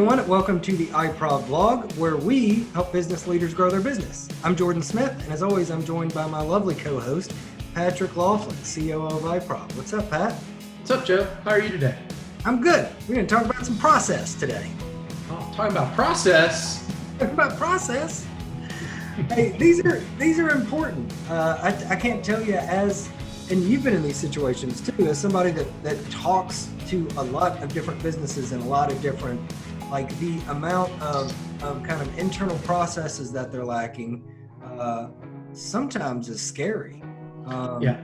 everyone, and welcome to the iProv blog, where we help business leaders grow their business. I'm Jordan Smith, and as always, I'm joined by my lovely co-host, Patrick Laughlin, COO of iProv. What's up, Pat? What's up, Joe? How are you today? I'm good. We're going to talk about some process today. Oh, talking about process. Talking about process. Hey, these are important. I can't tell you and you've been in these situations too, as somebody that talks to a lot of different businesses and a lot of different, like the amount of kind of internal processes that they're lacking sometimes is scary. Yeah.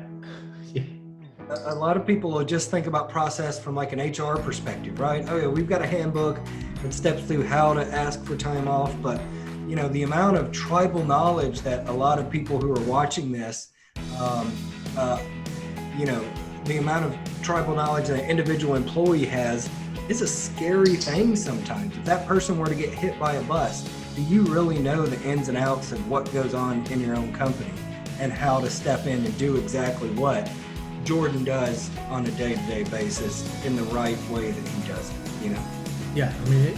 A lot of people will just think about process from like an HR perspective, right? Oh yeah, we've got a handbook that steps through how to ask for time off, but you know, the amount of tribal knowledge that a lot of people who are watching this, the amount of tribal knowledge that an individual employee has is a scary thing sometimes. If that person were to get hit by a bus, do you really know the ins and outs of what goes on in your own company and how to step in and do exactly what Jordan does on a day-to-day basis in the right way that he does it, you know? Yeah, I mean,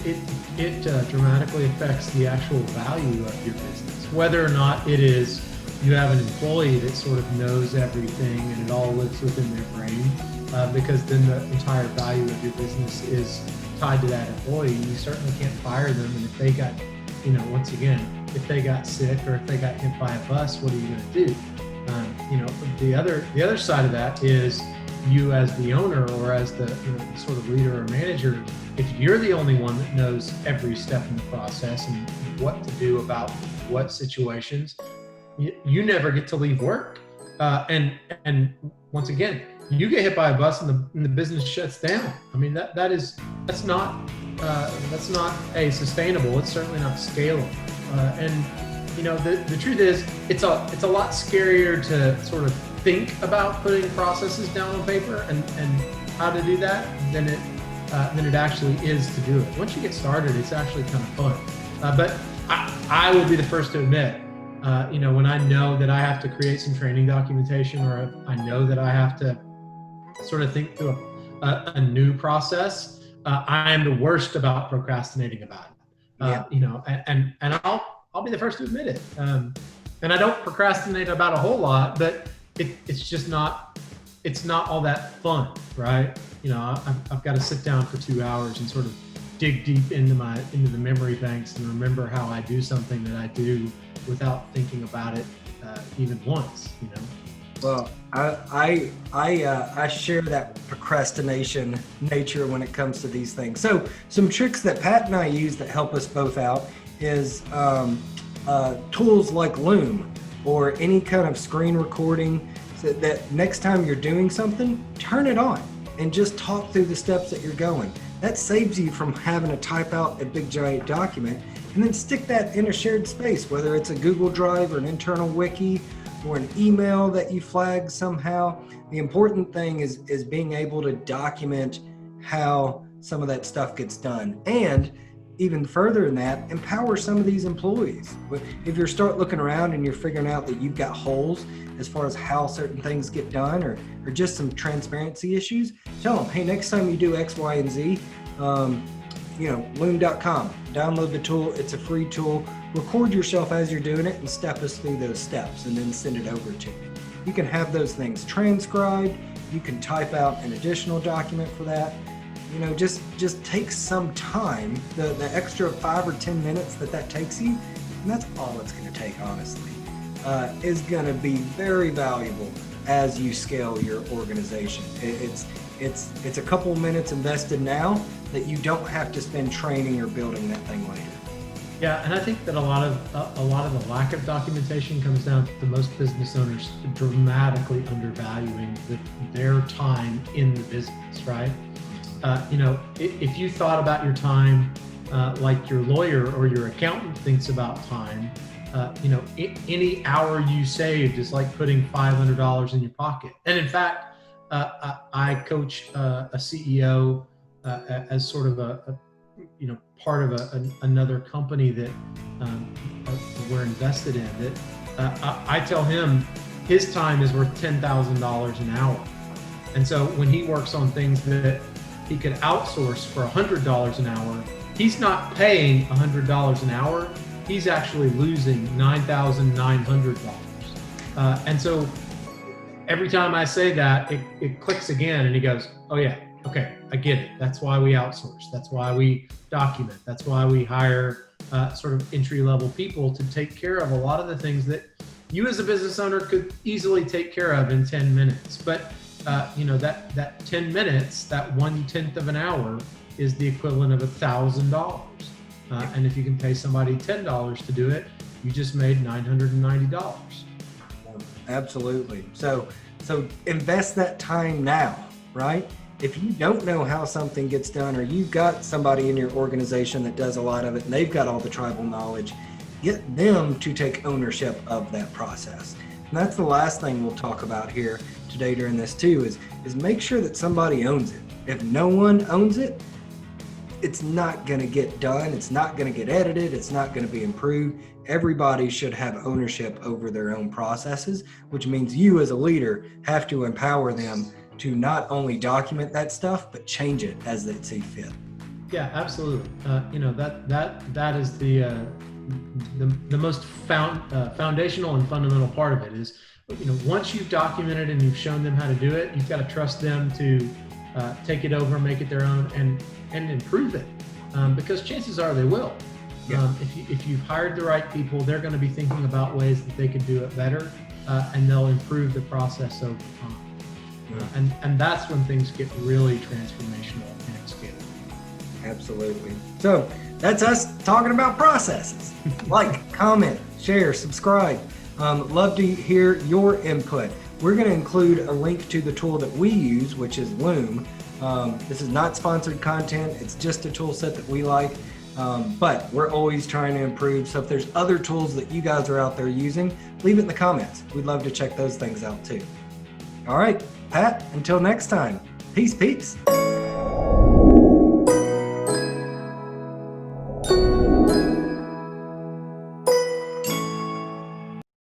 it dramatically affects the actual value of your business. Whether or not it is you have an employee that sort of knows everything and it all lives within their brain, because then the entire value of your business is tied to that employee. You certainly can't fire them, and if they got, once again, if they got sick or if they got hit by a bus, what are you going to do? The other side of that is you as the owner or as the sort of leader or manager. If you're the only one that knows every step in the process and what to do about what situations, you never get to leave work. And once again, you get hit by a bus and the business shuts down. I mean, that's not sustainable. It's certainly not scalable. The truth is, it's a lot scarier to sort of think about putting processes down on paper and how to do that than it actually is to do it. Once you get started, it's actually kind of fun. But I will be the first to admit, when I know that I have to create some training documentation, or I know that I have to sort of think through a new process, I am the worst about procrastinating about it. And I'll be the first to admit it. And I don't procrastinate about a whole lot, but it's just not all that fun, right? I've got to sit down for 2 hours and sort of dig deep into the memory banks and remember how I do something that I do without thinking about it even once. Well, I share that procrastination nature when it comes to these things. So some tricks that Pat and I use that help us both out is tools like Loom or any kind of screen recording, so that next time you're doing something, turn it on and just talk through the steps that you're going. That saves you from having to type out a big giant document and then stick that in a shared space, whether it's a Google Drive or an internal wiki or an email that you flag somehow. The important thing is being able to document how some of that stuff gets done. And even further than that, empower some of these employees. If you start looking around and you're figuring out that you've got holes as far as how certain things get done, or just some transparency issues, tell them, hey, next time you do X, Y, and Z, loom.com, download the tool. It's a free tool. Record yourself as you're doing it and step us through those steps and then send it over to me. You can have those things transcribed. You can type out an additional document for that. Just take some time, the extra 5 or 10 minutes that takes you, and that's all it's going to take, honestly, is going to be very valuable as you scale your organization. It's a couple minutes invested now that you don't have to spend training or building that thing later. Yeah, and I think that a lot of the lack of documentation comes down to most business owners dramatically undervaluing their time in the business, right? If you thought about your time like your lawyer or your accountant thinks about time, any hour you saved is like putting $500 in your pocket. And in fact, I coach a CEO as sort of a part of another company that we're invested in. That I tell him his time is worth $10,000 an hour, and so when he works on things that he could outsource for $100 an hour, he's not paying $100 an hour. He's actually losing $9,900. And so every time I say that, it clicks again, and he goes, oh yeah, okay, I get it. That's why we outsource. That's why we document. That's why we hire sort of entry-level people to take care of a lot of the things that you as a business owner could easily take care of in 10 minutes. But that 10 minutes, that 1/10 of an hour, is the equivalent of $1,000. And if you can pay somebody $10 to do it, you just made $990. Absolutely. So invest that time now, right? If you don't know how something gets done, or you've got somebody in your organization that does a lot of it and they've got all the tribal knowledge, get them to take ownership of that process. And that's the last thing we'll talk about here today during this too, is make sure that somebody owns it. If no one owns it, it's not going to get done. It's not going to get edited. It's not going to be improved. Everybody should have ownership over their own processes, which means you as a leader have to empower them to not only document that stuff, but change it as they see fit. Yeah, absolutely. That is the most foundational and fundamental part of it is, once you've documented and you've shown them how to do it, you've got to trust them to take it over, make it their own, and improve it, because chances are they will. Yeah. If you've hired the right people, they're going to be thinking about ways that they could do it better, and they'll improve the process over time. And that's when things get really transformational and scalable. Absolutely. So that's us talking about processes. Like, comment, share, subscribe. Love to hear your input. We're going to include a link to the tool that we use, which is Loom. This is not sponsored content. It's just a tool set that we like. But we're always trying to improve. So if there's other tools that you guys are out there using, leave it in the comments. We'd love to check those things out too. All right, Pat, until next time, peace, peeps.